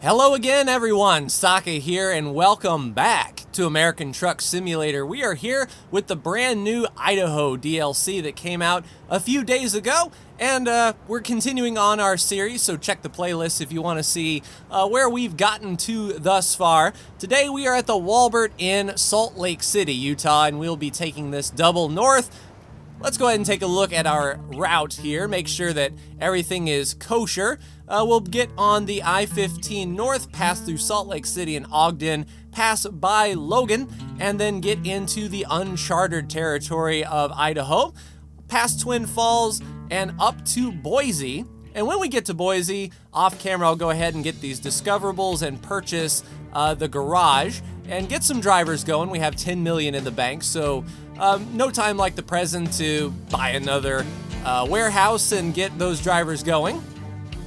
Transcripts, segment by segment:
Hello again, everyone. Saka here, and welcome back to American Truck Simulator. We are here with the brand new Idaho DLC that came out a few days ago, and we're continuing on our series, so check the playlist if you want to see where we've gotten to thus far. Today we are at the Walbert in Salt Lake City, Utah, and we'll be taking this double north. Let's go ahead and take a look at our route here, make sure that everything is kosher. We'll get on the I-15 north, pass through Salt Lake City and Ogden, pass by Logan, and then get into the uncharted territory of Idaho, past Twin Falls, and up to Boise. And when we get to Boise, off camera, I'll go ahead and get these discoverables and purchase the garage and get some drivers going. We have 10 million in the bank, so no time like the present to buy another warehouse and get those drivers going.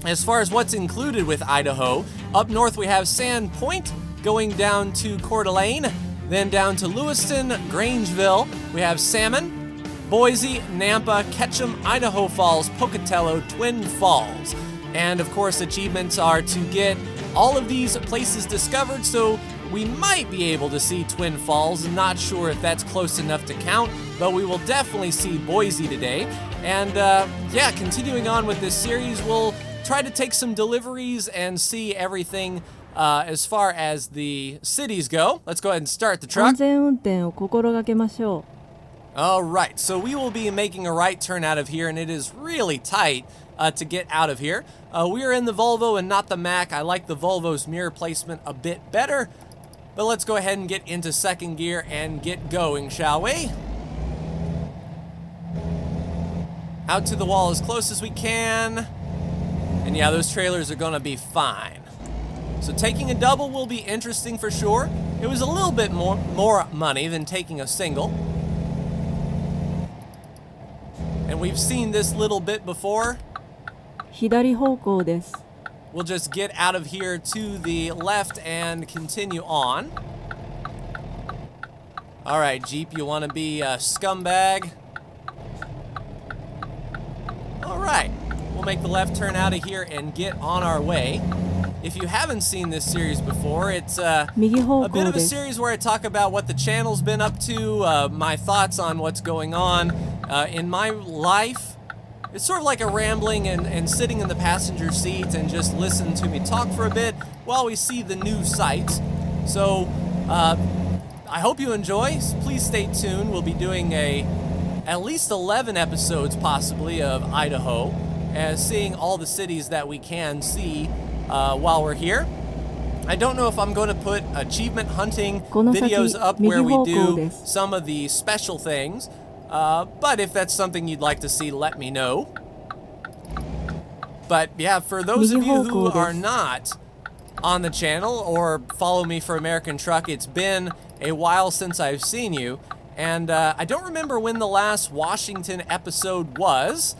As far as what's included with Idaho, up north we have Sand Point, going down to Coeur d'Alene, then down to Lewiston, Grangeville. We have Salmon, Boise, Nampa, Ketchum, Idaho Falls, Pocatello, Twin Falls. And of course, achievements are to get all of these places discovered, so we might be able to see Twin Falls. I'm not sure if that's close enough to count, but we will definitely see Boise today. And yeah, continuing on with this series, we'll try to take some deliveries and see everything as far as the cities go. Let's go ahead and start the truck. 安全運転を心がけましょう。 All right, so we will be making a right turn out of here, and it is really tight to get out of here. We are in the Volvo and not the Mac. I like the Volvo's mirror placement a bit better, but let's go ahead and get into second gear and get going, shall we? Out to the wall as close as we can. And yeah, those trailers are gonna be fine. So taking a double will be interesting for sure. It was a little bit more money than taking a single. And we've seen this little bit before. 左方向です。 We'll just get out of here to the left and continue on. All right, Jeep, you wanna be a scumbag? All right. We'll make the left turn out of here and get on our way. If you haven't seen this series before, it's a bit of a series where I talk about what the channel's been up to, my thoughts on what's going on in my life. It's sort of like a rambling and sitting in the passenger seat and just listen to me talk for a bit while we see the new sights. So I hope you enjoy. Please stay tuned. We'll be doing at least 11 episodes possibly of Idaho, seeing all the cities that we can see while we're here. I don't know if I'm going to put achievement hunting videos up where we do some of the special things, but if that's something you'd like to see, let me know. But yeah, for those of you who are not on the channel or follow me for American Truck, it's been a while since I've seen you, and I don't remember when the last Washington episode was.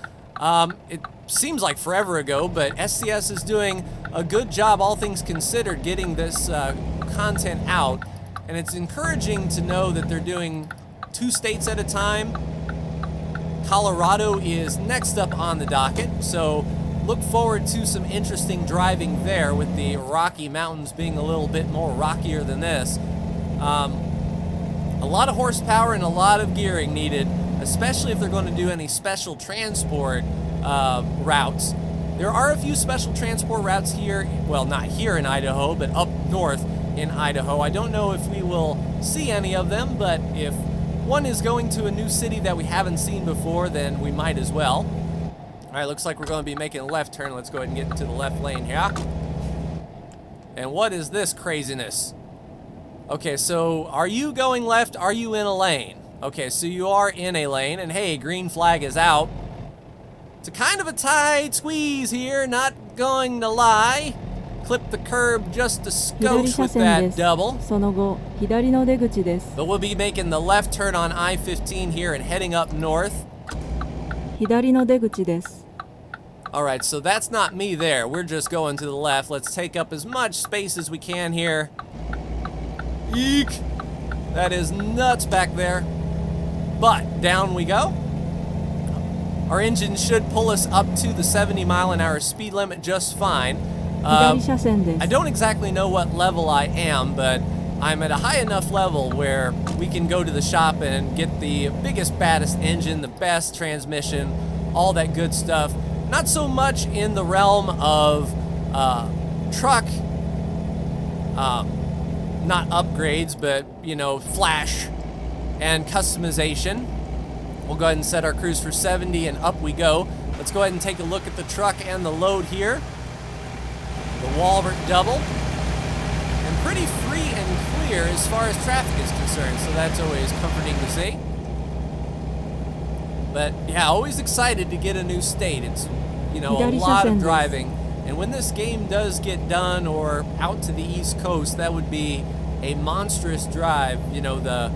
It seems like forever ago, but SCS is doing a good job, all things considered, getting this content out, and it's encouraging to know that they're doing 2 states at a time. Colorado is next up on the docket, so look forward to some interesting driving there, with the Rocky Mountains being a little bit more rockier than this. A lot of horsepower and a lot of gearing needed, especially if they're going to do any special transport routes. There are a few special transport routes here, well, not here in Idaho, but up north in Idaho. I don't know if we will see any of them, but if one is going to a new city that we haven't seen before, then we might as well. All right, looks like we're going to be making a left turn. Let's go ahead and get into the left lane here. And what is this craziness? Okay, so are you going left? Are you in a lane? Okay, so you are in a lane, and hey, green flag is out. It's a kind of a tight squeeze here, not going to lie. Clip the curb just a skosh with that double. その後、左の出口です。 But we'll be making the left turn on I-15 here and heading up north. 左の出口です。 All right, so that's not me there. We're just going to the left. Let's take up as much space as we can here. Eek! That is nuts back there. But down we go. Our engine should pull us up to the 70 mile an hour speed limit just fine. 左車線です。 I don't exactly know what level I am, but I'm at a high enough level where we can go to the shop and get the biggest, baddest engine, the best transmission, all that good stuff. Not so much in the realm of truck, not upgrades, but, you know, flash and customization. We'll go ahead and set our cruise for 70 and up we go. Let's go ahead and take a look at the truck and the load here. The Walbert double. And pretty free and clear as far as traffic is concerned, so that's always comforting to see. But yeah, always excited to get a new state. It's, you know, a lot of driving. And when this game does get done or out to the East Coast, that would be a monstrous drive. You know, the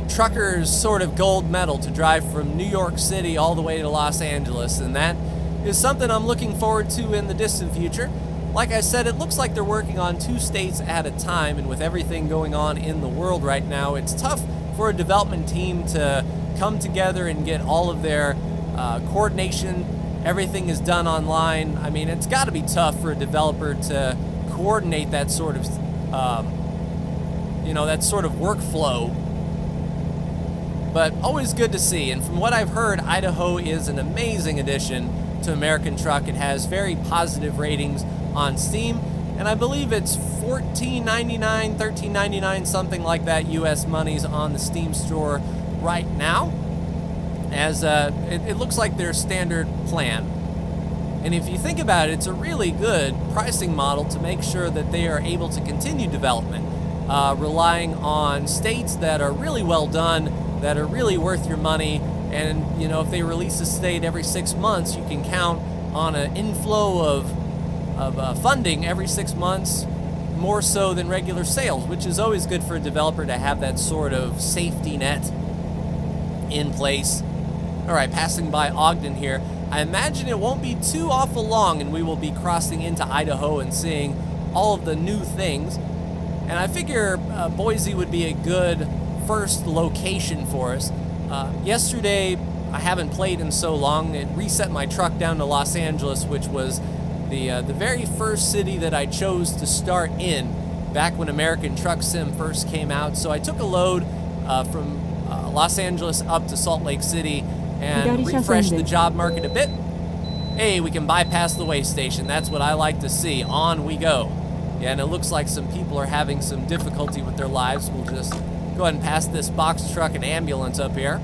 trucker's sort of gold medal to drive from New York City all the way to Los Angeles. And that is something I'm looking forward to in the distant future. Like I said, it looks like they're working on 2 states at a time, and with everything going on in the world right now, it's tough for a development team to come together and get all of their coordination. Everything is done online. I mean, it's got to be tough for a developer to coordinate that sort of, you know, that sort of workflow. But always good to see. And from what I've heard, Idaho is an amazing addition to American Truck. It has very positive ratings on Steam, and I believe it's $14.99, $13.99, something like that US monies on the Steam store right now, as it looks like their standard plan. And if you think about it, it's a really good pricing model to make sure that they are able to continue development, relying on states that are really well done, that are really worth your money. And, you know, if they release a state every 6 months, you can count on an inflow of funding every 6 months, more so than regular sales, which is always good for a developer to have that sort of safety net in place. All right, passing by Ogden here. I imagine it won't be too awful long and we will be crossing into Idaho and seeing all of the new things. And I figure Boise would be a good first location for us. Yesterday, I haven't played in so long. It reset my truck down to Los Angeles, which was the very first city that I chose to start in back when American Truck Sim first came out. So I took a load from Los Angeles up to Salt Lake City and refreshed the job market a bit. Hey, we can bypass the way station. That's what I like to see. On we go. Yeah, and it looks like some people are having some difficulty with their lives. We'll just go ahead and pass this box truck and ambulance up here.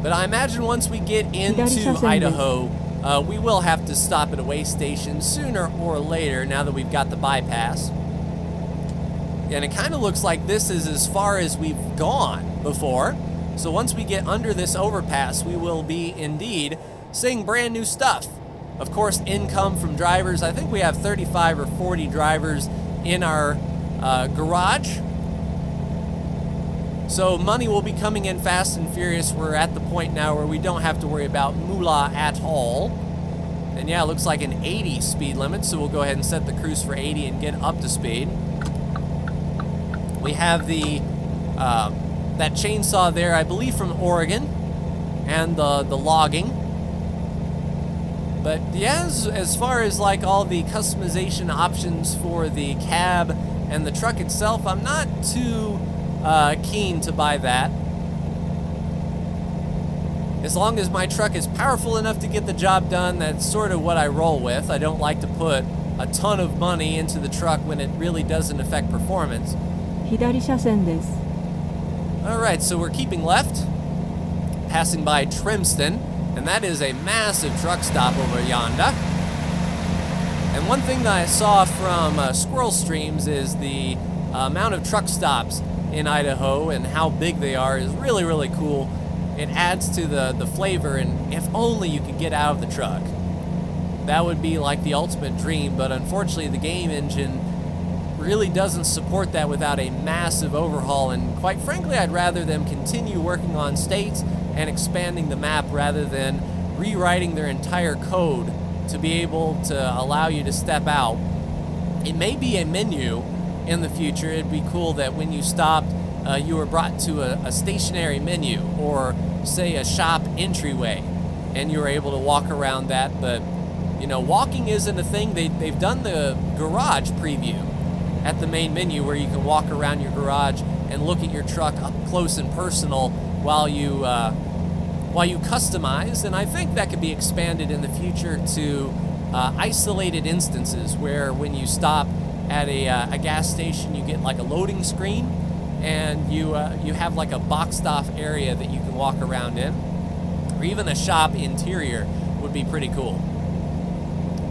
But I imagine once we get into Idaho, we will have to stop at a way station sooner or later now that we've got the bypass. And it kind of looks like this is as far as we've gone before. So once we get under this overpass, we will be indeed seeing brand new stuff. Of course, income from drivers. I think we have 35 or 40 drivers in our garage. So money will be coming in fast and furious. We're at the point now where we don't have to worry about moolah at all. And yeah, it looks like an 80 speed limit, so we'll go ahead and set the cruise for 80 and get up to speed. We have the that chainsaw there, I believe from Oregon, and the logging. But yeah, as far as like all the customization options for the cab and the truck itself, I'm not too keen to buy that. As long as my truck is powerful enough to get the job done, that's sort of what I roll with. I don't like to put a ton of money into the truck when it really doesn't affect performance. 左車線です。 Alright, so we're keeping left, passing by Trimston, and that is a massive truck stop over yonder. And one thing that I saw from Squirrel Streams is the amount of truck stops in Idaho and how big they are is really, really cool. It adds to the flavor, and if only you could get out of the truck. That would be like the ultimate dream, but unfortunately the game engine really doesn't support that without a massive overhaul, and quite frankly I'd rather them continue working on states and expanding the map rather than rewriting their entire code to be able to allow you to step out. It may be a menu in the future. It'd be cool that when you stopped you were brought to a stationary menu, or say a shop entryway, and you were able to walk around that. But You know, walking isn't a thing. They've done the garage preview at the main menu where you can walk around your garage and look at your truck up close and personal while you customize. And I think that could be expanded in the future to isolated instances where when you stop at a gas station, you get like a loading screen, and you have like a boxed off area that you can walk around in, or even a shop interior would be pretty cool.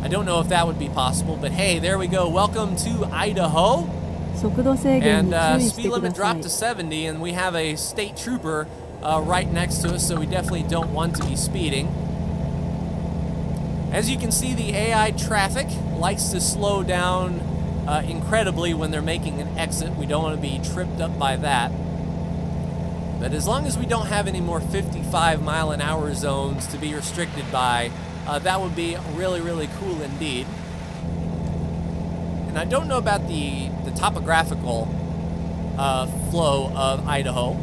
I don't know if that would be possible, but hey, there we go. Welcome to Idaho. 速度制限に注 And 意して speed くだ limit さい dropped to 70, and we have a state trooper right next to us, so we definitely don't want to be speeding. As you can see, the AI traffic likes to slow down incredibly when they're making an exit. We don't want to be tripped up by that. But as long as we don't have any more 55-mile-an-hour zones to be restricted by, that would be really, really cool indeed. And I don't know about the topographical flow of Idaho.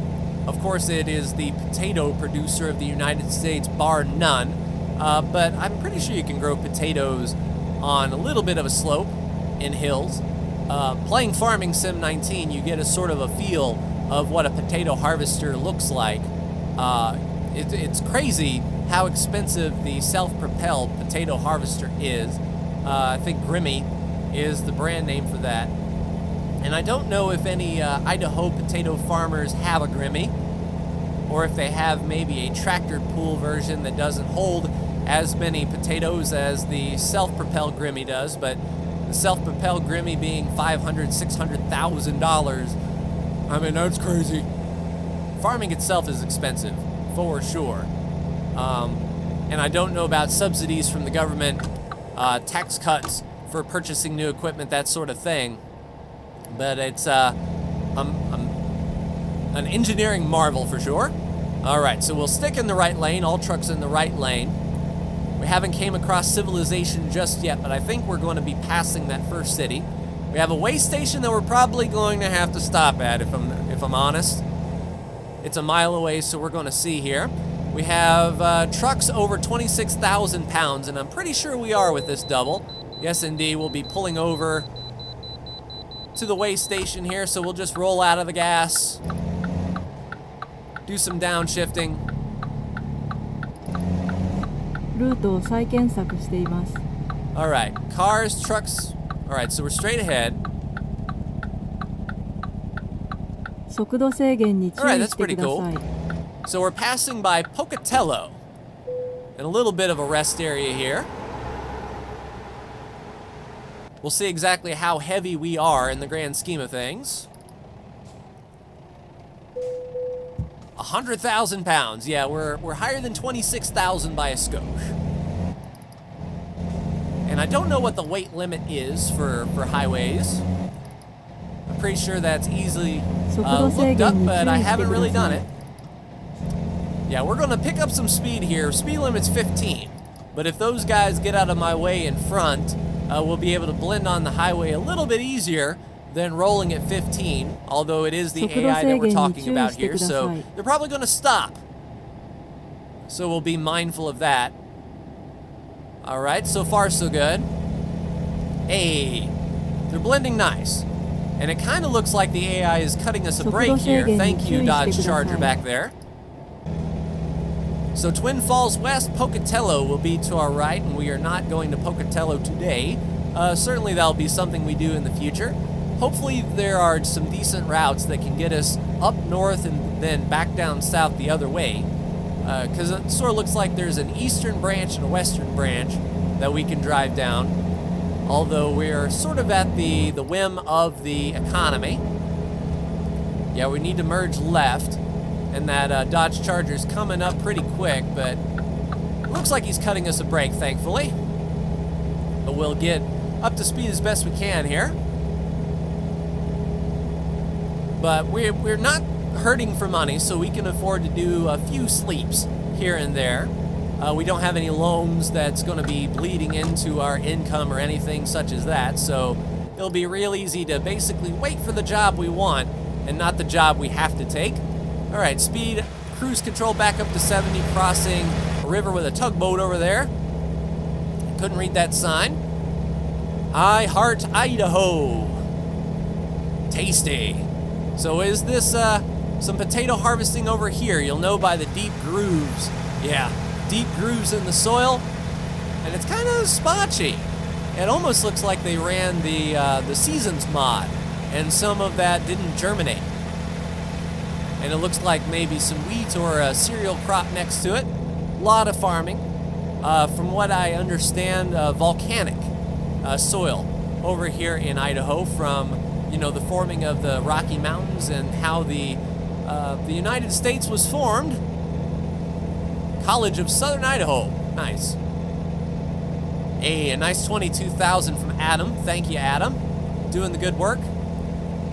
Of course, it is the potato producer of the United States, bar none. But I'm pretty sure you can grow potatoes on a little bit of a slope in hills. Playing Farming Sim 19, you get a sort of a feel of what a potato harvester looks like. It's crazy how expensive the self-propelled potato harvester is. I think Grimmy is the brand name for that. And I don't know if any Idaho potato farmers have a Grimmy, or if they have maybe a tractor pull version that doesn't hold as many potatoes as the self-propelled Grimmy does. But the self-propelled Grimmy being $500,000, $600,000, I mean, that's crazy. Farming itself is expensive, for sure. And I don't know about subsidies from the government, tax cuts for purchasing new equipment, that sort of thing. But it's an engineering marvel for sure. All right, so we'll stick in the right lane. All trucks in the right lane. We haven't came across civilization just yet, but I think we're going to be passing that first city. We have a way station that we're probably going to have to stop at, if I'm honest. It's a mile away, so we're going to see here. We have trucks over 26,000 pounds, and I'm pretty sure we are with this double. Yes, indeed, we'll be pulling over to the way station here, so we'll just roll out of the gas, do some downshifting. ルートを再検索しています。 All right, cars, trucks. All right, so we're straight ahead. 速度制限に注 All right, 意 that's してく pretty だ cool. さい。 So we're passing by Pocatello, and a little bit of a rest area here. We'll see exactly how heavy we are in the grand scheme of things. 100,000 pounds. Yeah, we're higher than 26,000 by a skosh. And I don't know what the weight limit is for highways. I'm pretty sure that's easily looked up, but I haven't really done it. Yeah, we're going to pick up some speed here. Speed limit's 15. But if those guys get out of my way in front, we'll be able to blend on the highway a little bit easier than rolling at 15, although it is the AI that we're talking about here, so they're probably going to stop. So we'll be mindful of that. All right, so far so good. Hey, they're blending nice. And it kind of looks like the AI is cutting us a break here. Thank you, Dodge Charger back there. So Twin Falls West, Pocatello will be to our right, and we are not going to Pocatello today. Certainly that'll be something we do in the future. Hopefully there are some decent routes that can get us up north and then back down south the other way. Because it sort of looks like there's an eastern branch and a western branch that we can drive down. Although we're sort of at the whim of the economy. Yeah, we need to merge left. And that Dodge Charger's coming up pretty quick, but it looks like he's cutting us a break, thankfully. But we'll get up to speed as best we can here. But we're not hurting for money, so we can afford to do a few sleeps here and there. We don't have any loans that's going to be bleeding into our income or anything such as that, so it'll be real easy to basically wait for the job we want and not the job we have to take. All right, speed, cruise control back up to 70, crossing a river with a tugboat over there. Couldn't read that sign. I heart Idaho. Tasty. So is this some potato harvesting over here? You'll know by the deep grooves. Yeah, deep grooves in the soil. And it's kind of spotchy. It almost looks like they ran the Seasons mod, and some of that didn't germinate. And it looks like maybe some wheat or a cereal crop next to it. A lot of farming. From what I understand, volcanic soil over here in Idaho from, you know, the forming of the Rocky Mountains and how the United States was formed. College of Southern Idaho. Nice. Hey, a nice 22,000 from Adam. Thank you, Adam. Doing the good work.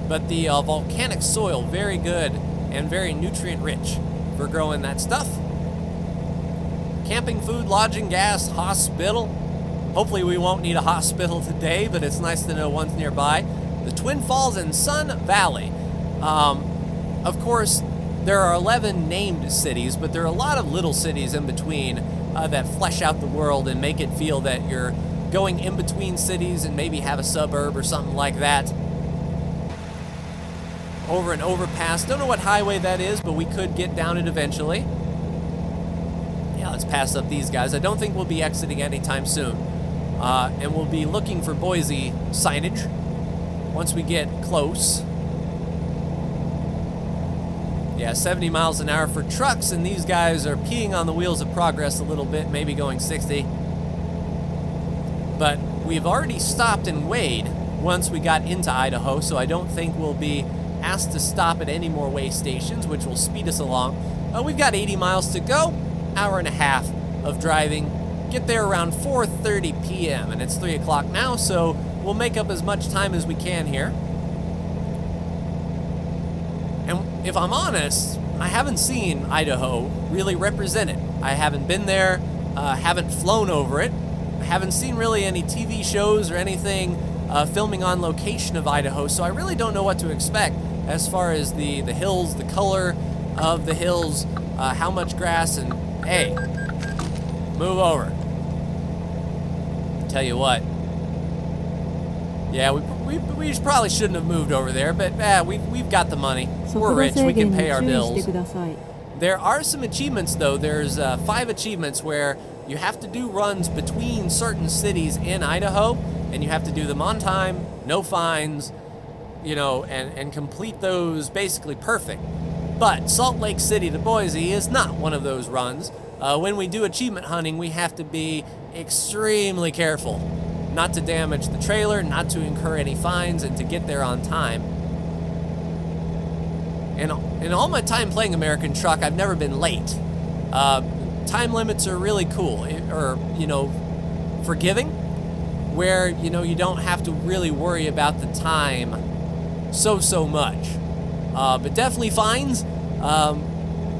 But the volcanic soil, very good and very nutrient rich for growing that stuff. Camping, food, lodging, gas, hospital. Hopefully we won't need a hospital today, but it's nice to know one's nearby. The Twin Falls and Sun Valley. Of course, there are 11 named cities, but there are a lot of little cities in between that flesh out the world and make it feel that you're going in between cities and maybe have a suburb or something like that. Over an overpass. Don't know what highway that is, but we could get down it eventually. Yeah, let's pass up these guys. I don't think we'll be exiting anytime soon. And we'll be looking for Boise signage once we get close. Yeah, 70 miles an hour for trucks, and these guys are peeing on the wheels of progress a little bit, maybe going 60. But we've already stopped and weighed once we got into Idaho, so I don't think we'll be asked to stop at any more weigh stations, which will speed us along. We've got 80 miles to go, hour and a half of driving. Get there around 4:30 p.m., and it's 3 o'clock now, so we'll make up as much time as we can here. And if I'm honest, I haven't seen Idaho really represented. I haven't been there, haven't flown over it, haven't seen really any TV shows or anything filming on location of Idaho, so I really don't know what to expect as far as the hills, the color of the hills, how much grass, and hey, move over. Tell you what. Yeah, we probably shouldn't have moved over there, but we've got the money. We're rich, we can pay our bills. There are some achievements, though. There's 5 achievements where you have to do runs between certain cities in Idaho, and you have to do them on time, no fines, you know, and complete those basically perfect. But Salt Lake City to Boise is not one of those runs. When we do achievement hunting, we have to be extremely careful not to damage the trailer, not to incur any fines, and to get there on time. And in all my time playing American Truck, I've never been late. Time limits are really cool, or, you know, forgiving, where, you know, you don't have to really worry about the time so much. But definitely fines,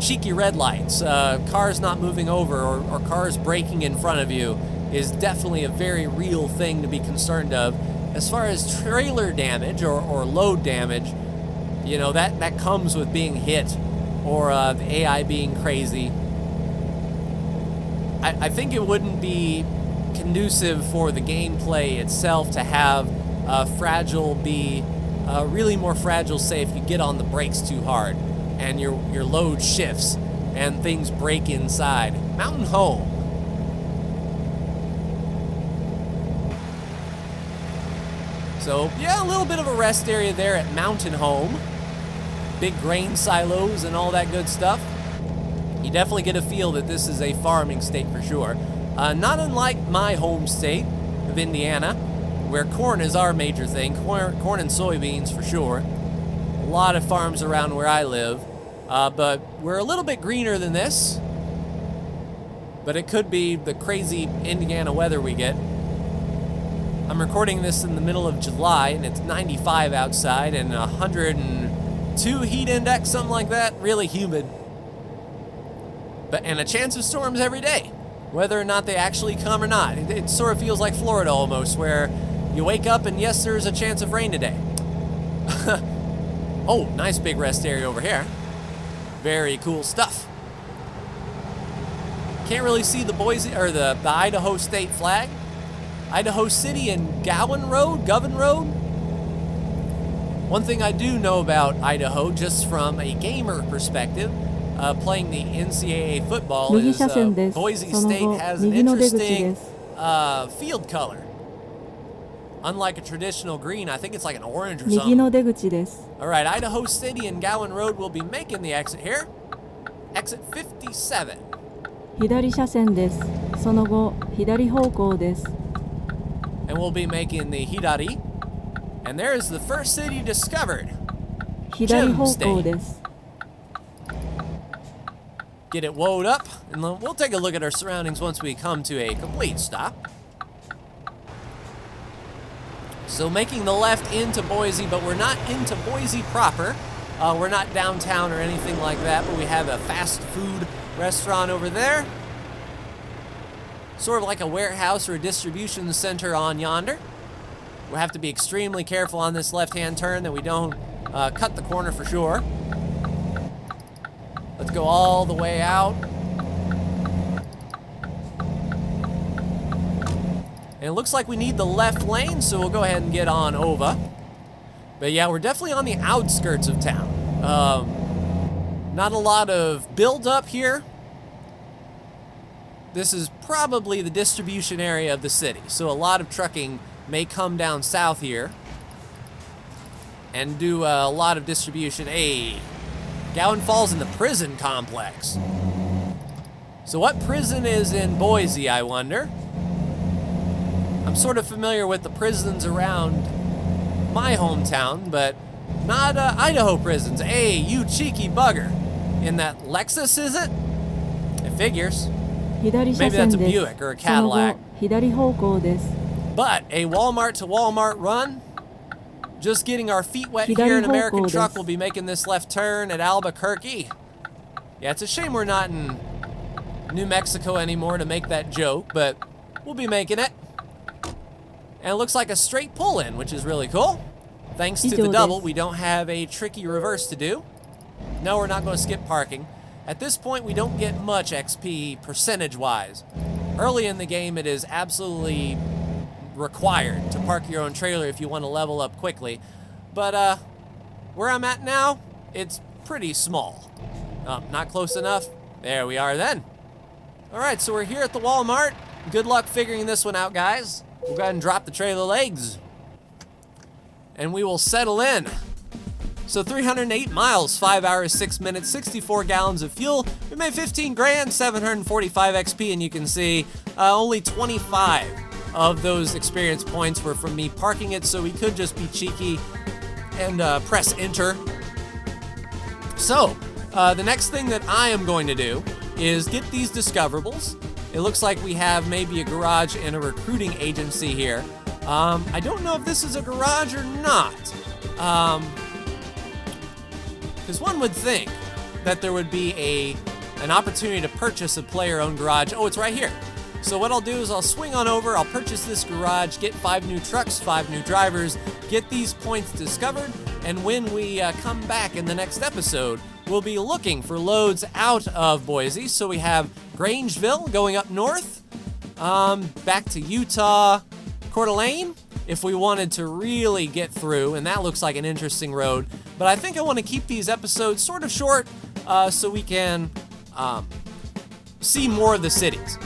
cheeky red lights, cars not moving over, or cars braking in front of you is definitely a very real thing to be concerned of. As far as trailer damage or load damage, you know, that comes with being hit or the AI being crazy. I think it wouldn't be conducive for the gameplay itself to have Fragile be really more fragile, say if you get on the brakes too hard and your load shifts and things break inside. Mountain Home. So, yeah, a little bit of a rest area there at Mountain Home. Big grain silos and all that good stuff. You definitely get a feel that this is a farming state for sure. Not unlike my home state of Indiana, where corn is our major thing. Corn and soybeans for sure. A lot of farms around where I live. But we're a little bit greener than this. But it could be the crazy Indiana weather we get. I'm recording this in the middle of July, and it's 95 outside and 102 heat index, something like that. Really humid. And a chance of storms every day, whether or not they actually come or not. It sort of feels like Florida almost, where you wake up and yes, there's a chance of rain today. Oh, nice big rest area over here. Very cool stuff. Can't really see the Boise or the Idaho state flag. Idaho City and Gowan Road. One thing I do know about Idaho, just from a gamer perspective, playing the NCAA football, 右 is 車線です。 Boise その State 後、 has an 右の出口 interesting です。 field color. Unlike a traditional green, I think it's like an orange or 右 something. の出口です。 All right, Idaho City and Gowan Road will be making the exit here. Exit 57. 左車線です。その後、左方向です。 And we'll be making the Hidari. And there's the first city discovered. 左方向です。 Get it woed up, and we'll take a look at our surroundings once we come to a complete stop. So making the left into Boise, but we're not into Boise proper. We're not downtown or anything like that, but we have a fast food restaurant over there. Sort of like a warehouse or a distribution center on yonder. We'll have to be extremely careful on this left-hand turn that we don't cut the corner for sure. Let's go all the way out. And it looks like we need the left lane, so we'll go ahead and get on over. But yeah, we're definitely on the outskirts of town. Not a lot of build-up here. This is probably the distribution area of the city, so a lot of trucking may come down south here and do a lot of distribution. Hey, Gowan Falls in the prison complex. So what prison is in Boise, I wonder? I'm sort of familiar with the prisons around my hometown, but not Idaho prisons. Hey, you cheeky bugger. In that Lexus, is it? It figures. 左車 Maybe that's 線 a です。 Buick or a その後 Cadillac. 左方向です。 But a Walmart to Walmart run. Just getting our feet wet 左 here in 方向 American です。 Truck. We'll be making this left turn at Albuquerque. Yeah, it's a shame we're not in New Mexico anymore to make that joke, but we'll be making it. And it looks like a straight pull-in, which is really cool. Thanks to the double, we don't have a tricky reverse to do. No, we're not going to skip parking. At this point, we don't get much XP percentage-wise. Early in the game, it is absolutely required to park your own trailer if you want to level up quickly. But where I'm at now, it's pretty small. Not close enough. There we are then. All right, so we're here at the Walmart. Good luck figuring this one out, guys. We'll go ahead and drop the trailer legs. And we will settle in. So 308 miles, 5 hours, 6 minutes, 64 gallons of fuel. We made 15 grand, 745 XP, and you can see only 25 of those experience points were from me parking it, so we could just be cheeky and press enter. So, the next thing that I am going to do is get these discoverables. It looks like we have maybe a garage and a recruiting agency here. I don't know if this is a garage or not. Because one would think that there would be an opportunity to purchase a player-owned garage. Oh, it's right here. So what I'll do is I'll swing on over, I'll purchase this garage, get 5 new trucks, 5 new drivers, get these points discovered, and when we come back in the next episode, we'll be looking for loads out of Boise. So we have Grangeville going up north, back to Utah, Coeur d'Alene, if we wanted to really get through, and that looks like an interesting road. But I think I want to keep these episodes sort of short so we can see more of the cities.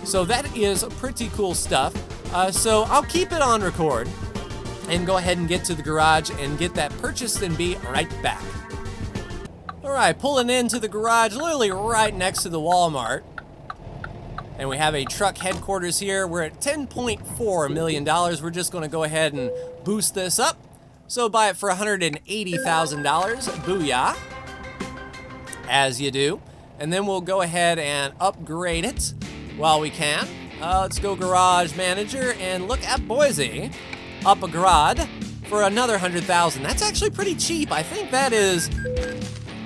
So that is pretty cool stuff. So I'll keep it on record and go ahead and get to the garage and get that purchased and be right back. All right, pulling into the garage, literally right next to the Walmart. And we have a truck headquarters here. We're at $10.4 million. We're just going to go ahead and boost this up. So buy it for $180,000. Booyah. As you do. And then we'll go ahead and upgrade it while we can. Let's go Garage Manager and look at Boise. Up a garage for another $100,000. That's actually pretty cheap. I think that is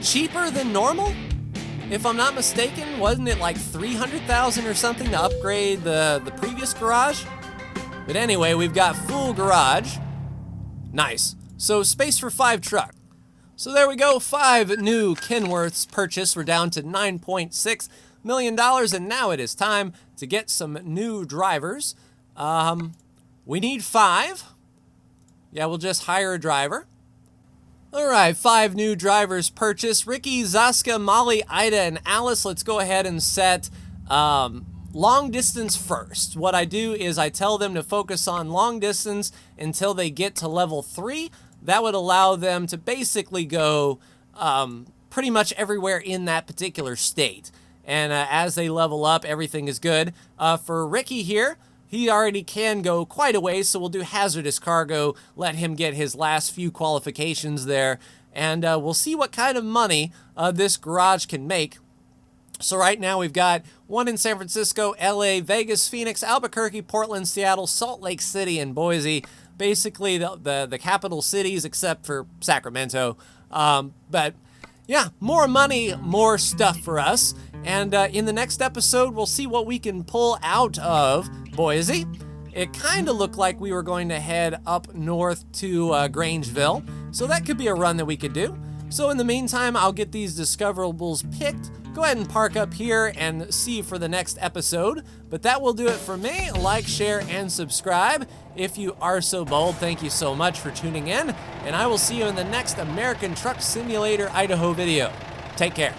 cheaper than normal. If I'm not mistaken, wasn't it like $300,000 or something to upgrade the previous garage? But anyway, we've got full garage. Nice. So space for 5 truck. So there we go, 5 new Kenworths purchased. We're down to $9.6 million, and now it is time to get some new drivers. We need 5. Yeah, we'll just hire a driver. All right, 5 new drivers purchased. Ricky, Zaska, Molly, Ida, and Alice. Let's go ahead and set long distance first. What I do is I tell them to focus on long distance until they get to level 3. That would allow them to basically go pretty much everywhere in that particular state. And as they level up, everything is good. For Ricky here, he already can go quite a ways, so we'll do hazardous cargo, let him get his last few qualifications there, and we'll see what kind of money this garage can make. So right now we've got 1 in San Francisco, LA, Vegas, Phoenix, Albuquerque, Portland, Seattle, Salt Lake City, and Boise. Basically the capital cities except for Sacramento. But yeah, more money, more stuff for us. And in the next episode, we'll see what we can pull out of Boise. It kind of looked like we were going to head up north to Grangeville, so that could be a run that we could do. So in the meantime, I'll get these discoverables picked, go ahead and park up here and see for the next episode. But that will do it for me. Like, share, and subscribe if you are so bold. Thank you so much for tuning in, and I will see you in the next American Truck Simulator Idaho video. Take care.